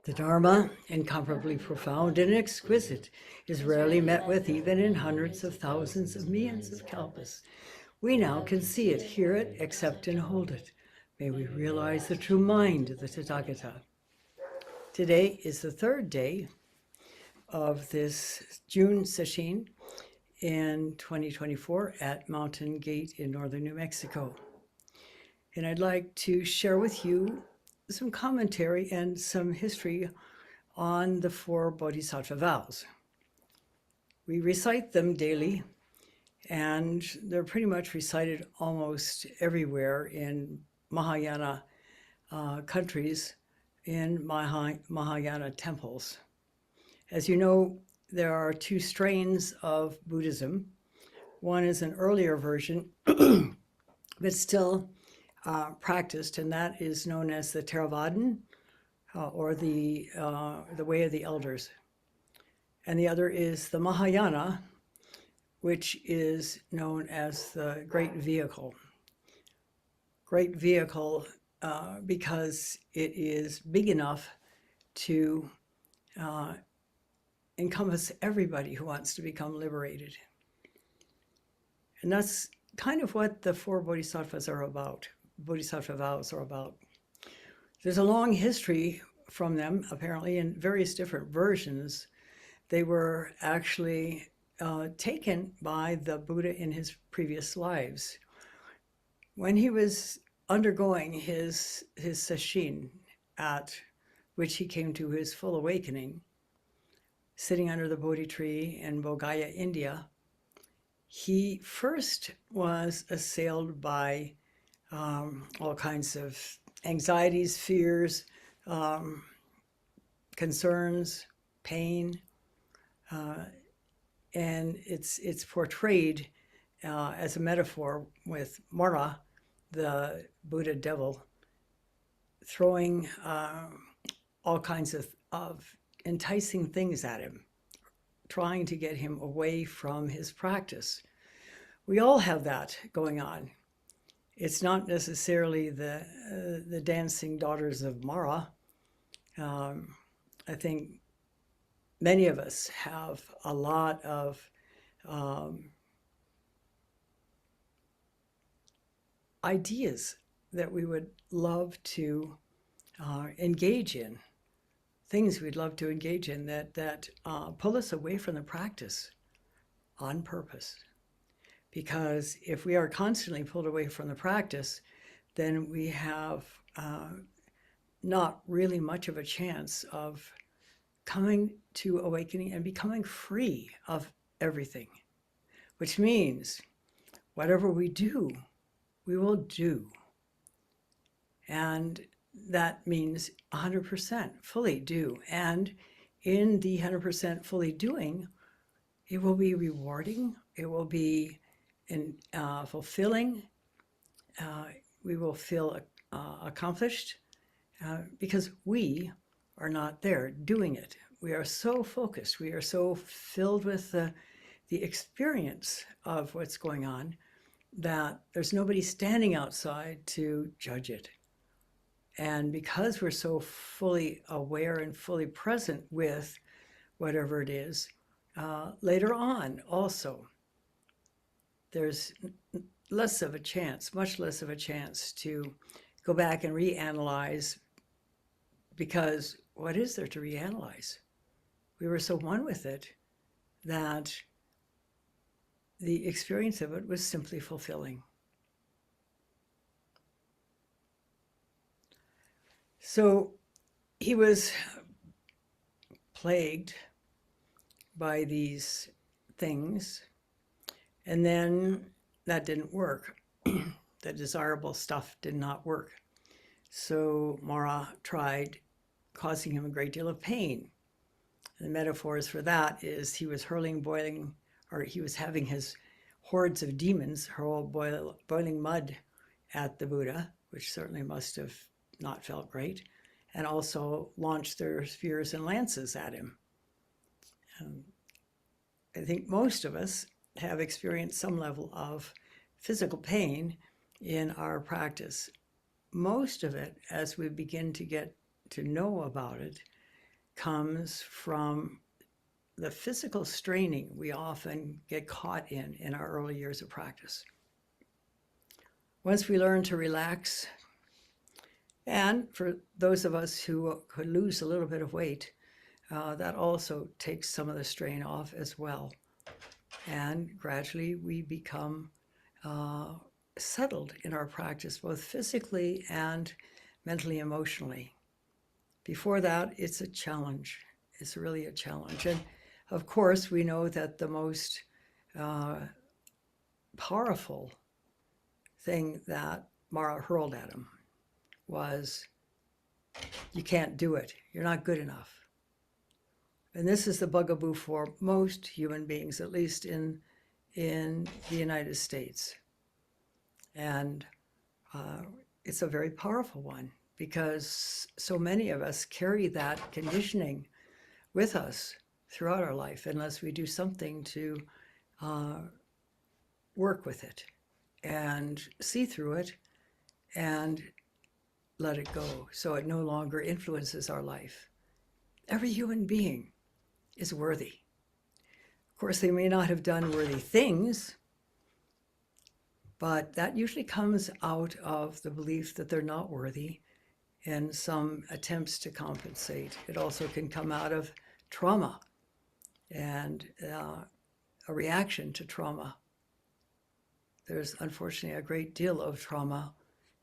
The Dharma, incomparably profound and exquisite, is rarely met with even in hundreds of thousands of millions of kalpas. We now can see it, hear it, accept and hold it. May we realize the true mind of the Tathagata. Today is the third day of this June session in 2024 at Mountain Gate in northern New Mexico. And I'd like to share with you some commentary and some history on the 4 Bodhisattva vows. We recite them daily, and they're pretty much recited almost everywhere in Mahayana countries, in Mahayana temples. As you know, there are 2 strains of Buddhism. One is an earlier version, but still practiced, and that is known as the Theravadan, or the way of the elders. And the other is the Mahayana, which is known as the Great Vehicle. Great Vehicle because it is big enough to encompass everybody who wants to become liberated. And that's kind of what the 4 Bodhisattvas are about, Bodhisattva vows are about. There's a long history from them, apparently, in various different versions. They were actually taken by the Buddha in his previous lives. When he was undergoing his sesshin, at which he came to his full awakening, sitting under the Bodhi tree in Bodh India, he first was assailed by all kinds of anxieties, fears, concerns, pain, and it's portrayed as a metaphor with Mara, the Buddha devil, throwing all kinds of enticing things at him, trying to get him away from his practice. We all have that going on. It's not necessarily the dancing daughters of Mara. I think many of us have a lot of ideas that we would love to engage in, things we'd love to engage in that pull us away from the practice on purpose. Because if we are constantly pulled away from the practice, then we have not really much of a chance of coming to awakening and becoming free of everything, which means whatever we do, we will do. And that means 100% fully do. And in the 100% fully doing, it will be rewarding, it will be fulfilling, we will feel accomplished because we are not there doing it. We are so focused, we are so filled with the experience of what's going on that there's nobody standing outside to judge it. And because we're so fully aware and fully present with whatever it is, later on also, there's less of a chance, much less of a chance to go back and reanalyze, because what is there to reanalyze? We were so one with it that the experience of it was simply fulfilling. So he was plagued by these things, and then that didn't work. The desirable stuff did not work. So Mara tried, causing him a great deal of pain. The metaphors for that is he was he was having his hordes of demons hurl boiling mud at the Buddha, which certainly must have not felt great, and also launched their spears and lances at him. I think most of us have experienced some level of physical pain in our practice. Most of it, as we begin to get to know about it, comes from the physical straining we often get caught in our early years of practice. Once we learn to relax, and for those of us who could lose a little bit of weight, that also takes some of the strain off as well. And gradually we become settled in our practice, both physically and mentally, emotionally. Before that, it's a challenge. It's really a challenge. And of course, we know that the most powerful thing that Mara hurled at him was, you can't do it. You're not good enough. And this is the bugaboo for most human beings, at least in the United States. And it's a very powerful one, because so many of us carry that conditioning with us throughout our life unless we do something to work with it and see through it and let it go so it no longer influences our life. Every human being is worthy. Of course, they may not have done worthy things, but that usually comes out of the belief that they're not worthy and some attempts to compensate. It also can come out of trauma and a reaction to trauma. There's unfortunately a great deal of trauma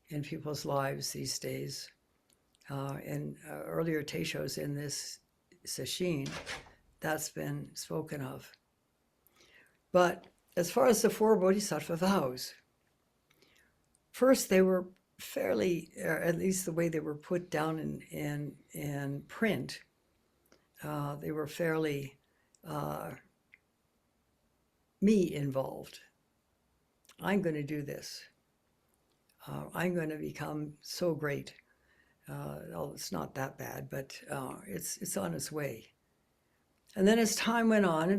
in people's lives these days. In earlier teishos in this sesshin, that's been spoken of. But as far as the 4 Bodhisattva vows, first they were fairly, or at least the way they were put down in print, they were fairly me involved. I'm going to do this. I'm going to become so great. Well, it's not that bad, but it's on its way. And then as time went on,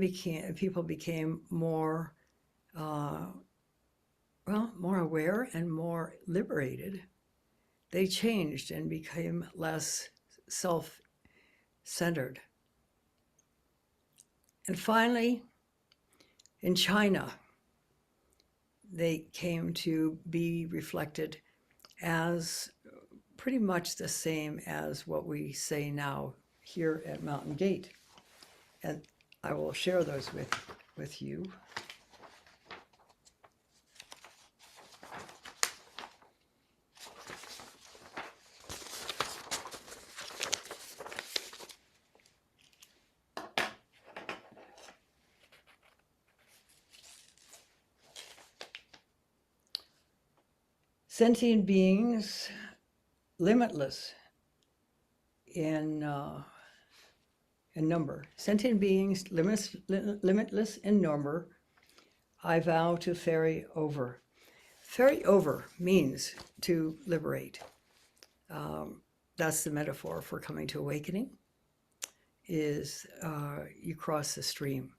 people became more, more aware and more liberated. They changed and became less self-centered. And finally, in China, they came to be reflected as pretty much the same as what we say now here at Mountain Gate. And I will share those with you. Sentient beings, limitless in number. Sentient beings, limitless in number, I vow to ferry over. Ferry over means to liberate. That's the metaphor for coming to awakening, is you cross the stream.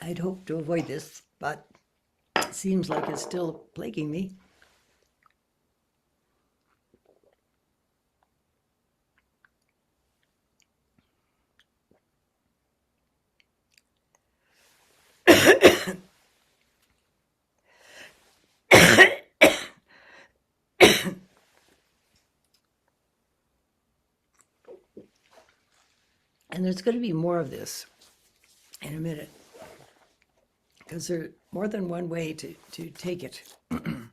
I'd hoped to avoid this, but it seems like it's still plaguing me. And there's going to be more of this in a minute, because there's more than one way to take it. And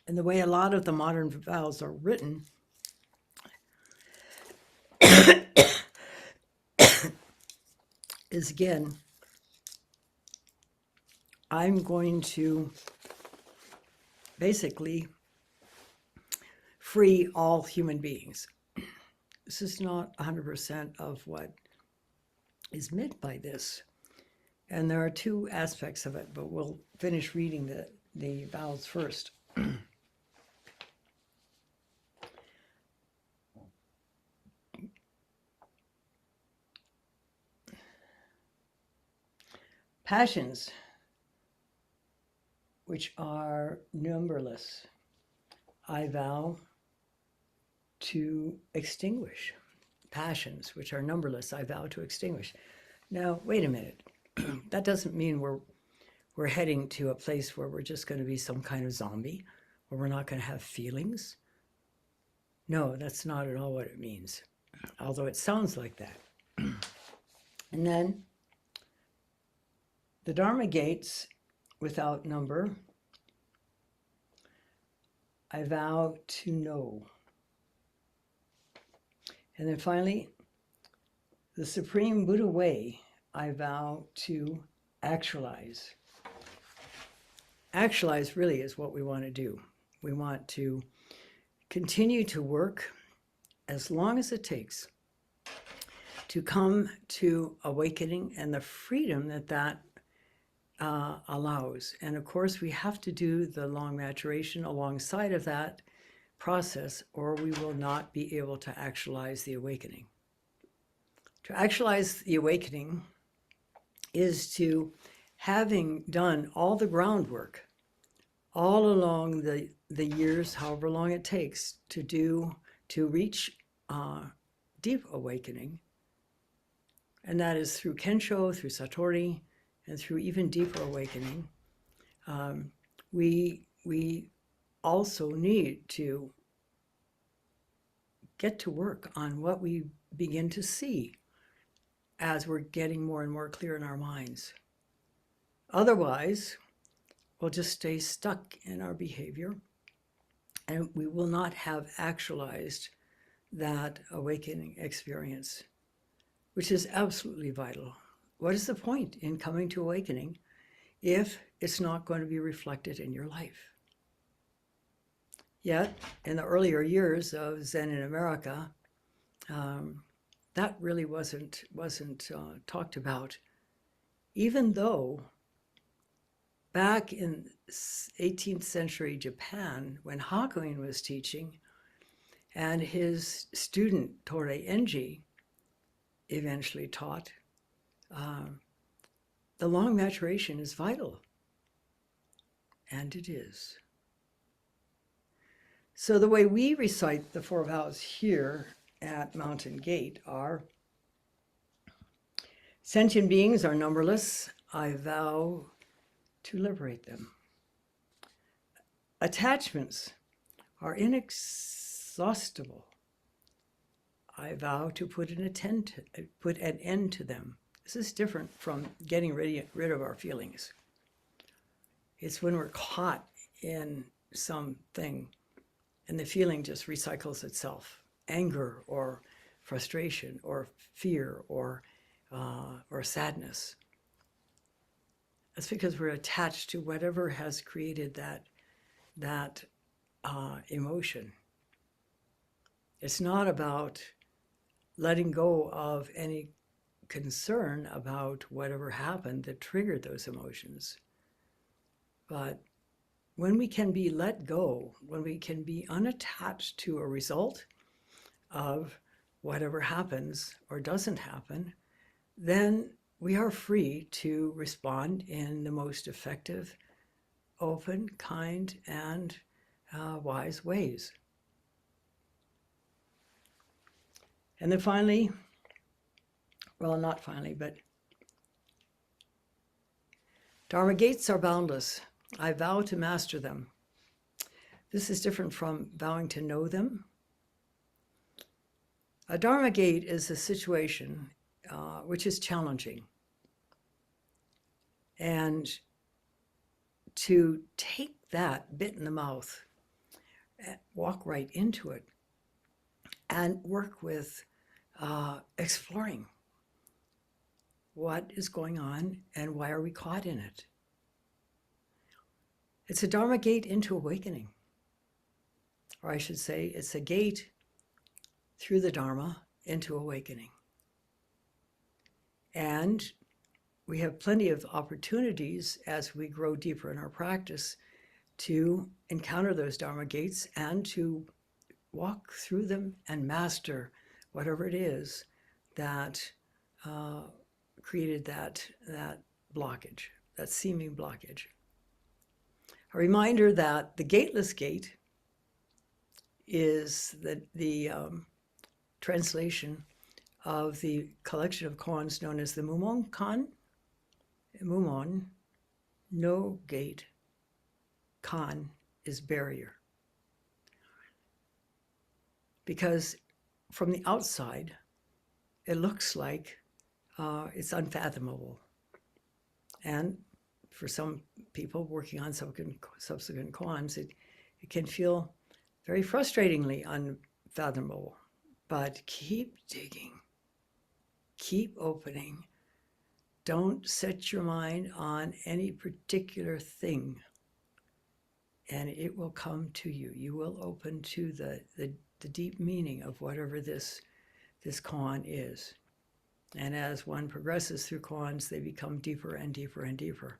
the way a lot of the modern vows are written is, again, I'm going to basically free all human beings. This is not 100% of what is meant by this. And there are two aspects of it, but we'll finish reading the vows first. Passions, which are numberless, I vow to extinguish. Passions, which are numberless, I vow to extinguish. Now, wait a minute. That doesn't mean we're heading to a place where we're just going to be some kind of zombie, where we're not going to have feelings. No, that's not at all what it means, although it sounds like that. And then the Dharma gates without number, I vow to know. And then finally, the Supreme Buddha way, I vow to actualize. Actualize really is what we want to do. We want to continue to work as long as it takes to come to awakening and the freedom that allows. And of course, we have to do the long maturation alongside of that process, or we will not be able to actualize the awakening. To actualize the awakening is to, having done all the groundwork all along the years, however long it takes to reach deep awakening, and that is through Kensho, through Satori, and through even deeper awakening, we also need to get to work on what we begin to see as we're getting more and more clear in our minds. Otherwise, we'll just stay stuck in our behavior, and we will not have actualized that awakening experience, which is absolutely vital. What is the point in coming to awakening if it's not going to be reflected in your life? Yet, in the earlier years of Zen in America, that really wasn't talked about, even though back in 18th century Japan, when Hakuin was teaching, and his student Torei Enji eventually taught, the long maturation is vital, and it is. So the way we recite the four vows here at Mountain Gate are: sentient beings are numberless, I vow to liberate them. Attachments are inexhaustible, I vow to put an end to them. This is different from getting rid of our feelings. It's when we're caught in something and the feeling just recycles itself. Anger or frustration or fear or sadness. That's because we're attached to whatever has created that emotion. It's not about letting go of any concern about whatever happened that triggered those emotions. But when we can be let go, when we can be unattached to a result of whatever happens or doesn't happen, then we are free to respond in the most effective, open, kind, and wise ways. And then finally, well, not finally, but Dharma gates are boundless. I vow to master them. This is different from vowing to know them. A Dharma gate is a situation which is challenging. And to take that bit in the mouth, walk right into it, and work with exploring what is going on and why are we caught in it. It's a Dharma gate into awakening. Or I should say, it's a gate through the Dharma into awakening. And we have plenty of opportunities as we grow deeper in our practice to encounter those Dharma gates and to walk through them and master whatever it is that created that blockage, that seeming blockage. A reminder that the gateless gate is the translation of the collection of koans known as the Mumon Kan. Mumon, no gate. Kan is barrier. Because from the outside, it looks like it's unfathomable. And for some people working on subsequent koans, it can feel very frustratingly unfathomable. But keep digging, keep opening. Don't set your mind on any particular thing, and it will come to you. You will open to the deep meaning of whatever this koan is. And as one progresses through koans, they become deeper and deeper and deeper.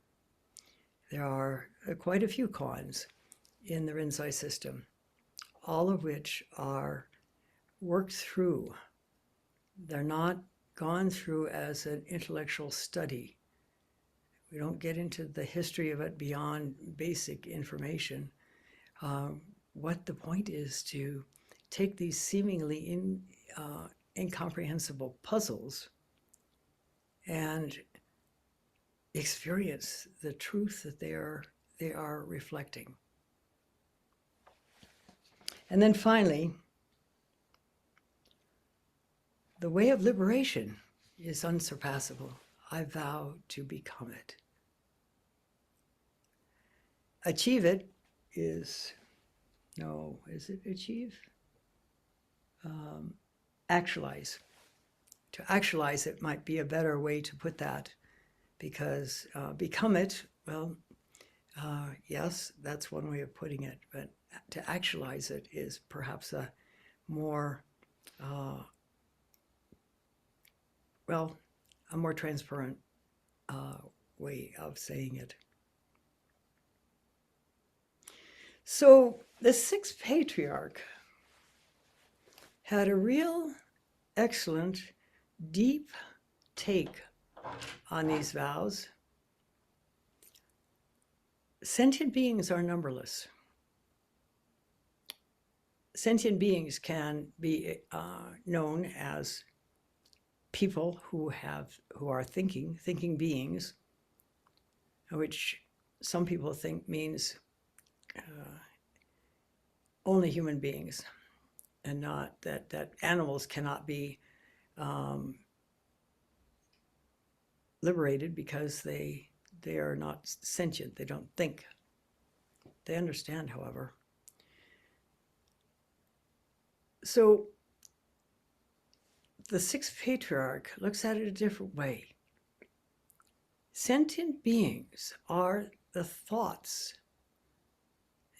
There are quite a few koans in the Rinzai system, all of which are worked through. They're not gone through as an intellectual study. We don't get into the history of it beyond basic information. What the point is to take these seemingly incomprehensible puzzles and experience the truth that they are reflecting. And then finally, the way of liberation is unsurpassable. I vow to become it. Achieve it is, no, is it achieve? Actualize. To actualize it might be a better way to put that, because become it, well, yes, that's one way of putting it, but to actualize it is perhaps a more, a more transparent way of saying it. So the sixth patriarch had a real excellent, deep take on these vows. Sentient beings are numberless. Sentient beings can be known as people who are thinking beings, which some people think means only human beings, and not that animals cannot be liberated because they are not sentient. They don't think. They understand, however. So the sixth patriarch looks at it a different way. Sentient beings are the thoughts,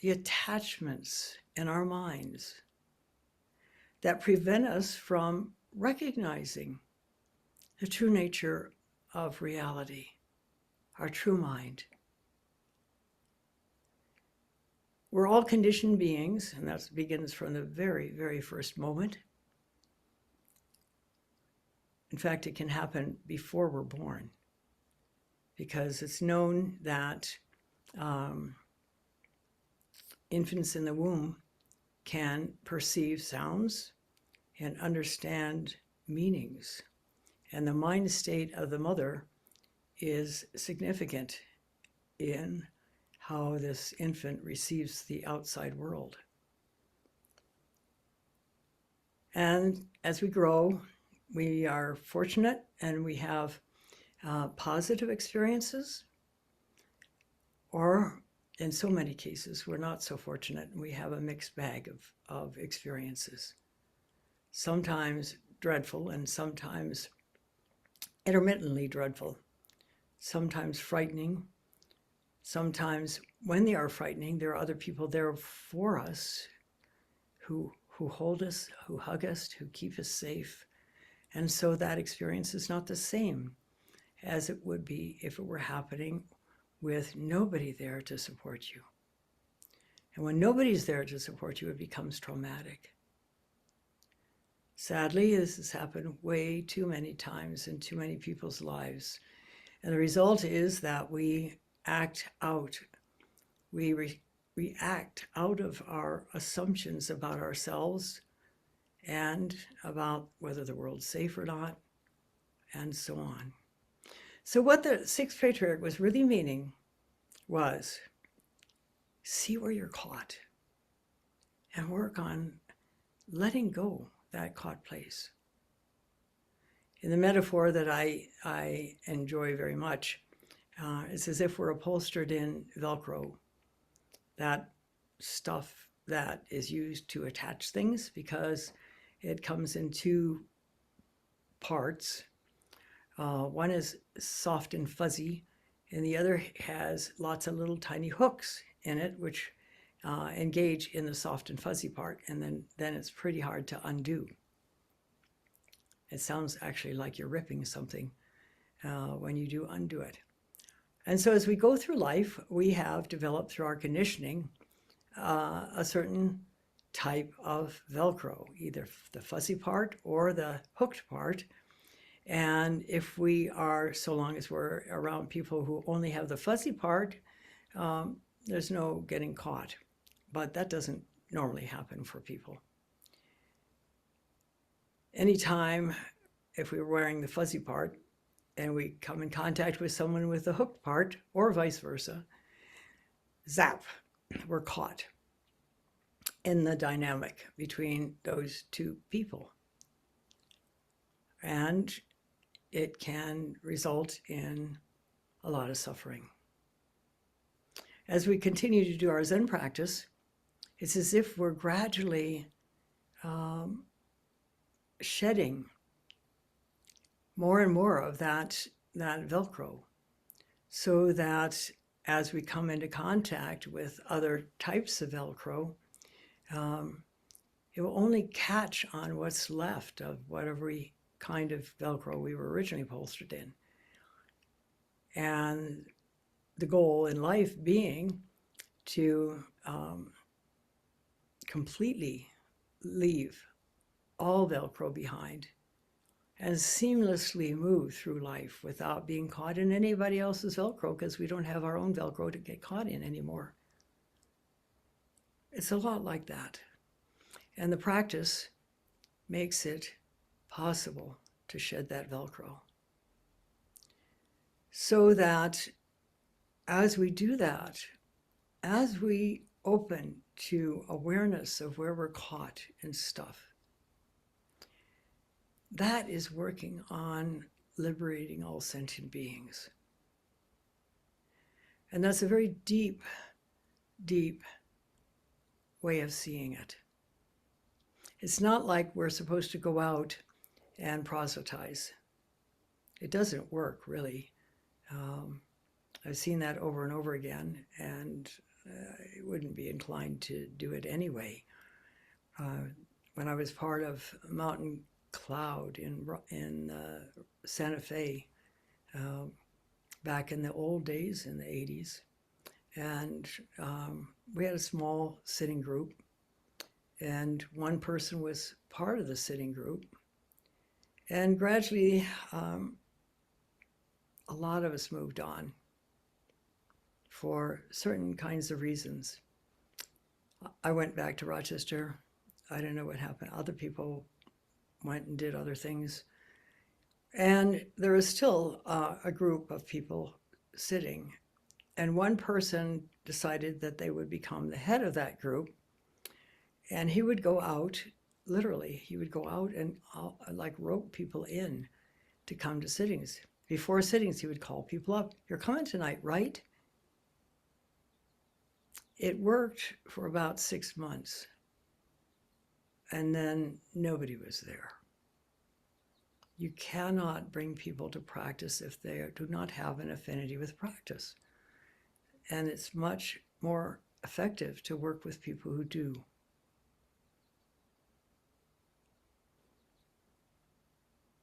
the attachments in our minds that prevent us from recognizing the true nature of reality, our true mind. We're all conditioned beings, and that begins from the very, very first moment. In fact, it can happen before we're born, because it's known that infants in the womb can perceive sounds and understand meanings. And the mind state of the mother is significant in how this infant receives the outside world. And as we grow, we are fortunate and we have positive experiences, or in so many cases, we're not so fortunate and we have a mixed bag of experiences. Sometimes dreadful and sometimes intermittently dreadful, sometimes frightening. Sometimes when they are frightening, there are other people there for us who hold us, who hug us, who keep us safe. And so that experience is not the same as it would be if it were happening with nobody there to support you. And when nobody's there to support you, it becomes traumatic. Sadly, this has happened way too many times in too many people's lives. And the result is that we act out. We react out of our assumptions about ourselves and about whether the world's safe or not, and so on. So what the sixth patriarch was really meaning was, see where you're caught and work on letting go that caught place. In the metaphor that I enjoy very much, it's as if we're upholstered in Velcro, that stuff that is used to attach things, because it comes in two parts. One is soft and fuzzy, and the other has lots of little tiny hooks in it, which engage in the soft and fuzzy part, and then it's pretty hard to undo. It sounds actually like you're ripping something when you do undo it. And so as we go through life, we have developed through our conditioning a certain type of Velcro, either the fuzzy part or the hooked part. And if we are, so long as we're around people who only have the fuzzy part, there's no getting caught. But that doesn't normally happen for people. Anytime, if we were wearing the fuzzy part and we come in contact with someone with the hooked part, or vice versa, zap, we're caught in the dynamic between those two people. And it can result in a lot of suffering. As we continue to do our Zen practice, it's as if we're gradually shedding more and more of that Velcro, so that as we come into contact with other types of Velcro, it will only catch on what's left of whatever kind of Velcro we were originally upholstered in. And the goal in life being to completely leave all Velcro behind and seamlessly move through life without being caught in anybody else's Velcro, because we don't have our own Velcro to get caught in anymore. It's a lot like that. And the practice makes it possible to shed that Velcro. So that as we do that, as we open to awareness of where we're caught in stuff, that is working on liberating all sentient beings. And that's a very deep, deep way of seeing it. It's not like we're supposed to go out and proselytize. It doesn't work, really. I've seen that over and over again, and I wouldn't be inclined to do it anyway. When I was part of Mountain Cloud in Santa Fe back in the old days, in the 80s, and we had a small sitting group, and one person was part of the sitting group, and gradually a lot of us moved on for certain kinds of reasons. I went back to Rochester. I don't know what happened. Other people went and did other things. And there was still a group of people sitting. And one person decided that they would become the head of that group. And he would go out, literally, he would go out and like rope people in to come to sittings. Before sittings, he would call people up. You're coming tonight, right? It worked for about 6 months. And then nobody was there. You cannot bring people to practice if they do not have an affinity with practice. And it's much more effective to work with people who do.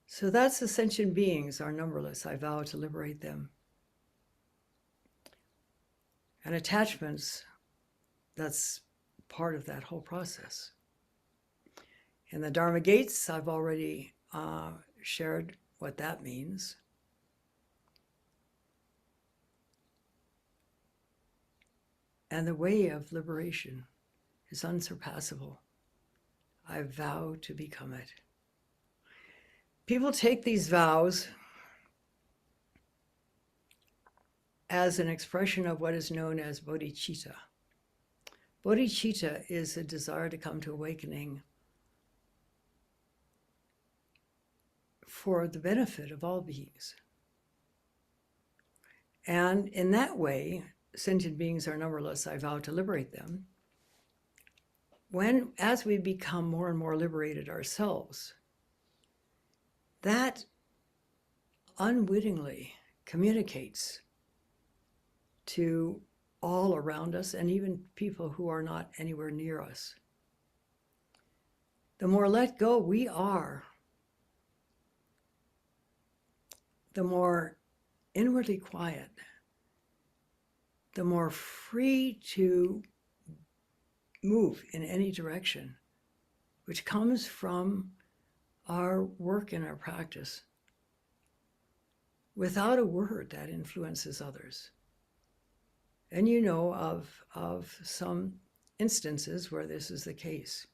So that's the sentient beings are numberless. I vow to liberate them. And attachments, that's part of that whole process. In the Dharma gates, I've already shared what that means. And the way of liberation is unsurpassable. I vow to become it. People take these vows as an expression of what is known as bodhicitta. Bodhicitta is a desire to come to awakening for the benefit of all beings. And in that way, sentient beings are numberless. I vow to liberate them. As we become more and more liberated ourselves, that unwittingly communicates to all around us and even people who are not anywhere near us. The more let go we are, the more inwardly quiet, the more free to move in any direction, which comes from our work and our practice, without a word that influences others. And you know of some instances where this is the case.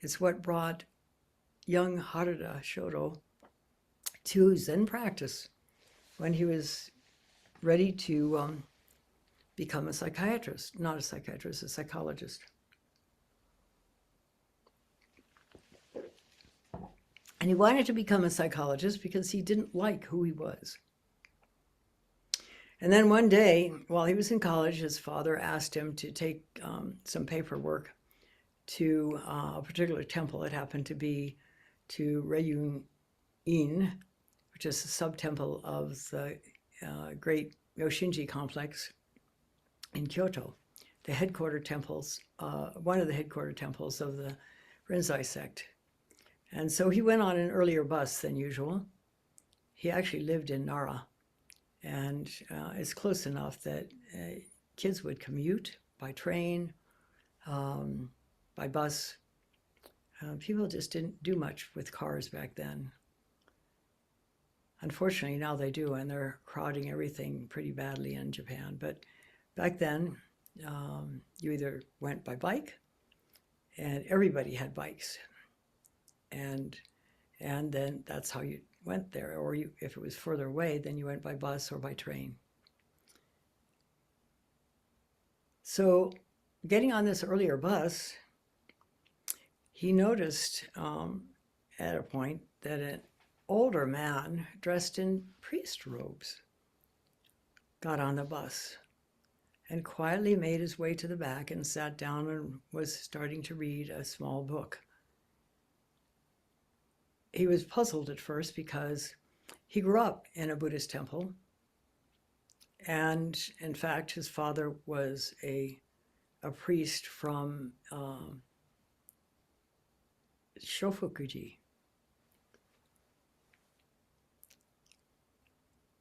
It's what brought young Harada Shodo to Zen practice when he was ready to become a psychiatrist, not a psychiatrist, a psychologist. And he wanted to become a psychologist because he didn't like who he was. And then one day, while he was in college, his father asked him to take some paperwork to a particular temple. It happened to be to Reiyun-in, which is a sub-temple of the great Yoshinji complex in Kyoto, the headquarter temples, one of the headquarter temples of the Rinzai sect. And so he went on an earlier bus than usual. He actually lived in Nara, and it's close enough that kids would commute by train, by bus. People just didn't do much with cars back then. Unfortunately, now they do, and they're crowding everything pretty badly in Japan. But back then, you either went by bike, and everybody had bikes. And then that's how you went there. Or if it was further away, then you went by bus or by train. So getting on this earlier bus, he noticed at a point that an older man dressed in priest robes got on the bus and quietly made his way to the back and sat down and was starting to read a small book. He was puzzled at first because he grew up in a Buddhist temple, and in fact his father was a priest from Shofukuji,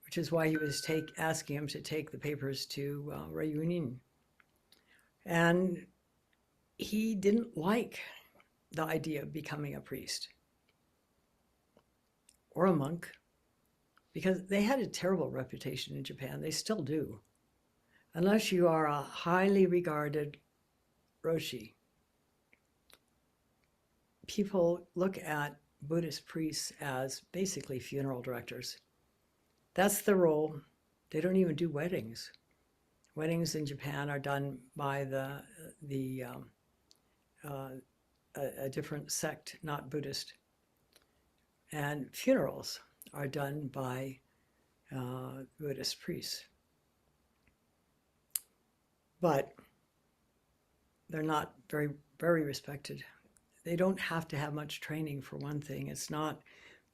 which is why he was asking him to take the papers to Reiyun. And he didn't like the idea of becoming a priest or a monk, because they had a terrible reputation in Japan. They still do. Unless you are a highly regarded roshi, people look at Buddhist priests as basically funeral directors. That's the role. They don't even do weddings. Weddings in Japan are done by a different sect, not Buddhist. And funerals are done by Buddhist priests. But they're not very, very respected. They don't have to have much training, for one thing. It's not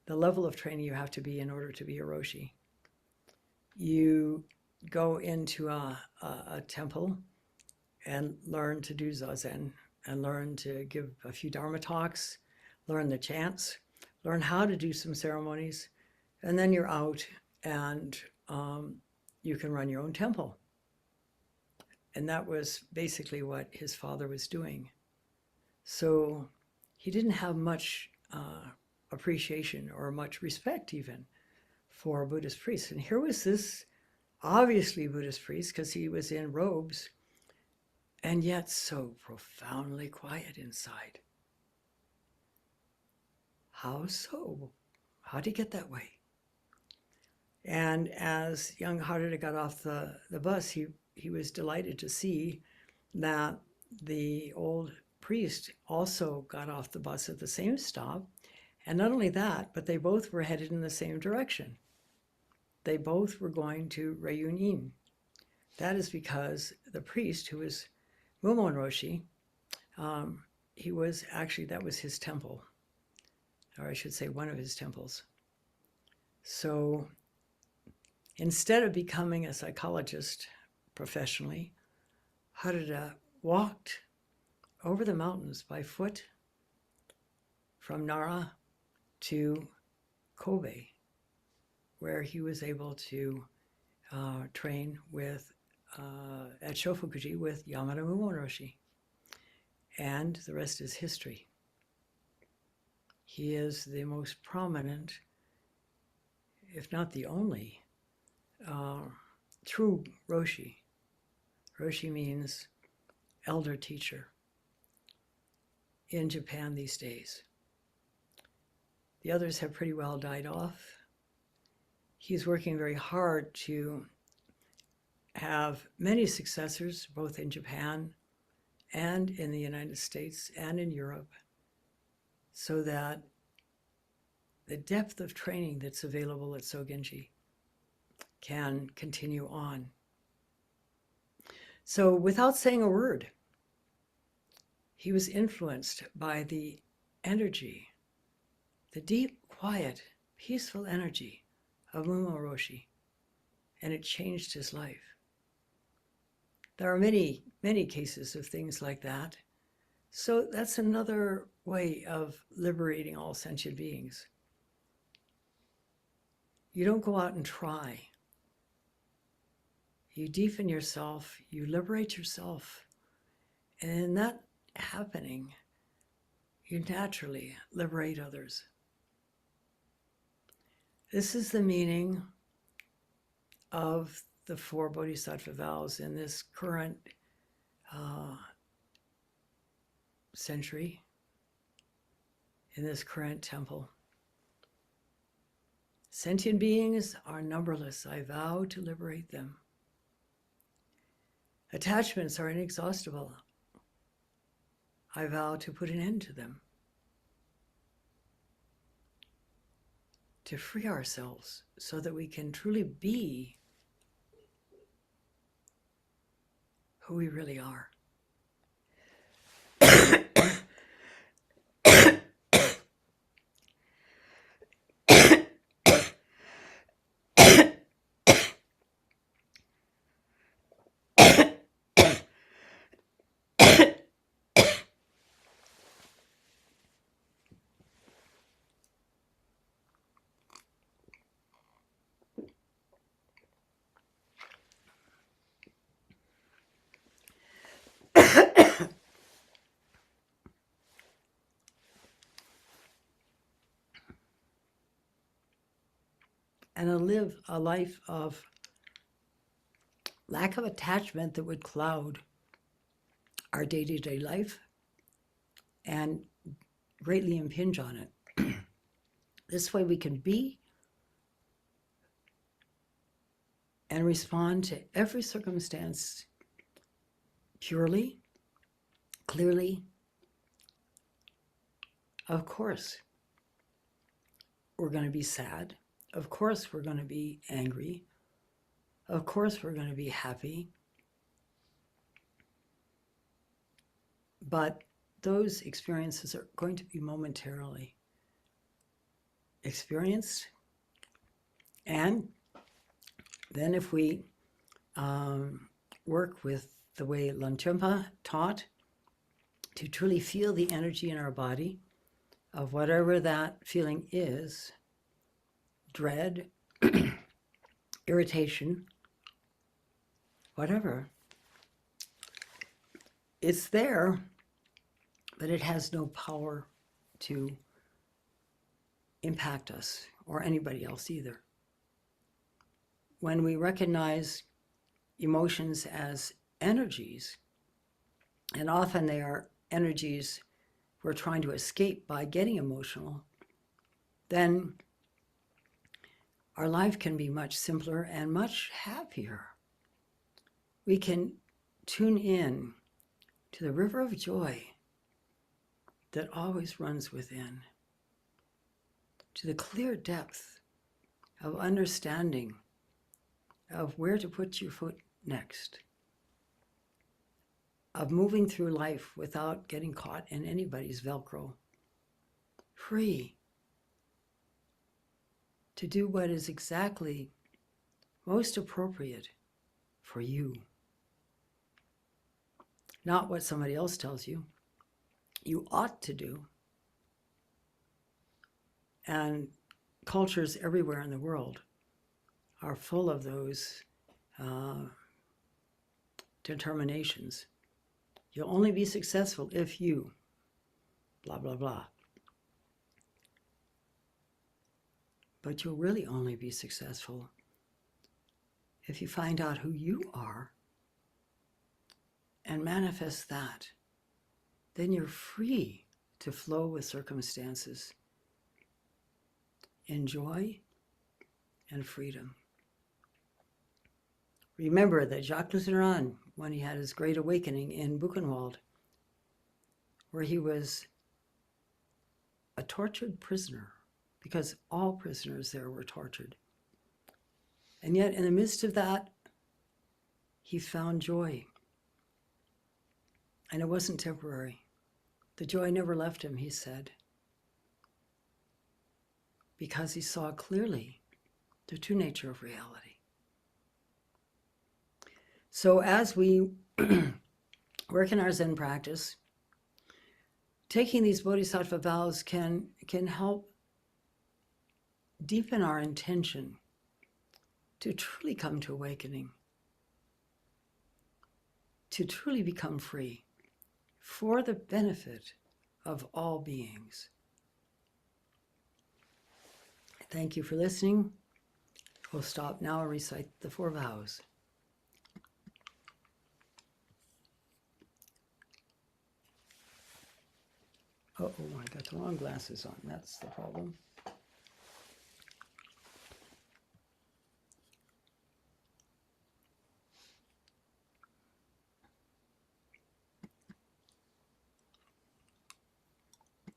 the level of training you have to be in order to be a roshi. You go into a temple and learn to do zazen, and learn to give a few dharma talks, learn the chants, learn how to do some ceremonies, and then you're out and you can run your own temple. And that was basically what his father was doing. So he didn't have much appreciation or much respect even for Buddhist priests. And here was this obviously Buddhist priest, because he was in robes, and yet so profoundly quiet inside. How so? How did he get that way? And as young Harada got off the bus, he was delighted to see that the old priest also got off the bus at the same stop. And not only that, but they both were headed in the same direction. They both were going to Reunion. That is because the priest, who was Mitra-roshi, he was actually, that was his temple, or I should say one of his temples. So instead of becoming a psychologist professionally, Harada walked over the mountains by foot from Nara to Kobe, where he was able to train with at Shofukuji with Yamada Mitra-roshi. And the rest is history. He is the most prominent, if not the only, true Roshi. Roshi means elder teacher in Japan these days. The others have pretty well died off. He's working very hard to have many successors, both in Japan and in the United States and in Europe, so that the depth of training that's available at Sogenji can continue on. So without saying a word, he was influenced by the energy, the deep, quiet, peaceful energy of Mitra-roshi, and it changed his life. There are many, many cases of things like that. So that's another way of liberating all sentient beings. You don't go out and try. You deepen yourself, you liberate yourself, and in that happening, you naturally liberate others. This is the meaning of the 4 Bodhisattva vows in this current century, in this current temple. Sentient beings are numberless. I vow to liberate them. Attachments are inexhaustible. I vow to put an end to them. To free ourselves so that we can truly be who we really are. And to live a life of lack of attachment that would cloud our day-to-day life and greatly impinge on it. This way we can be and respond to every circumstance purely, clearly. Of course, we're going to be sad. Of course, we're going to be angry. Of course, we're going to be happy. But those experiences are going to be momentarily experienced. And then if we work with the way Longchenpa taught, to truly feel the energy in our body of whatever that feeling is, dread, irritation, whatever, it's there, but it has no power to impact us or anybody else either. When we recognize emotions as energies, and often they are energies we're trying to escape by getting emotional, then our life can be much simpler and much happier. We can tune in to the river of joy that always runs within, to the clear depth of understanding of where to put your foot next, of moving through life without getting caught in anybody's Velcro, free to do what is exactly most appropriate for you. Not what somebody else tells you you ought to do. And cultures everywhere in the world are full of those determinations. You'll only be successful if you blah, blah, blah. But you'll really only be successful if you find out who you are and manifest that. Then you're free to flow with circumstances in joy and freedom. Remember that Jacques Lusseron, when he had his great awakening in Buchenwald, where he was a tortured prisoner, because all prisoners there were tortured. And yet in the midst of that, he found joy. And it wasn't temporary. The joy never left him, he said, because he saw clearly the true nature of reality. So as we work in our Zen practice, taking these Bodhisattva vows can help deepen our intention to truly come to awakening, to truly become free for the benefit of all beings. Thank you for listening. We'll stop now and recite the 4 vows. Uh-oh, I got the wrong glasses on. That's the problem.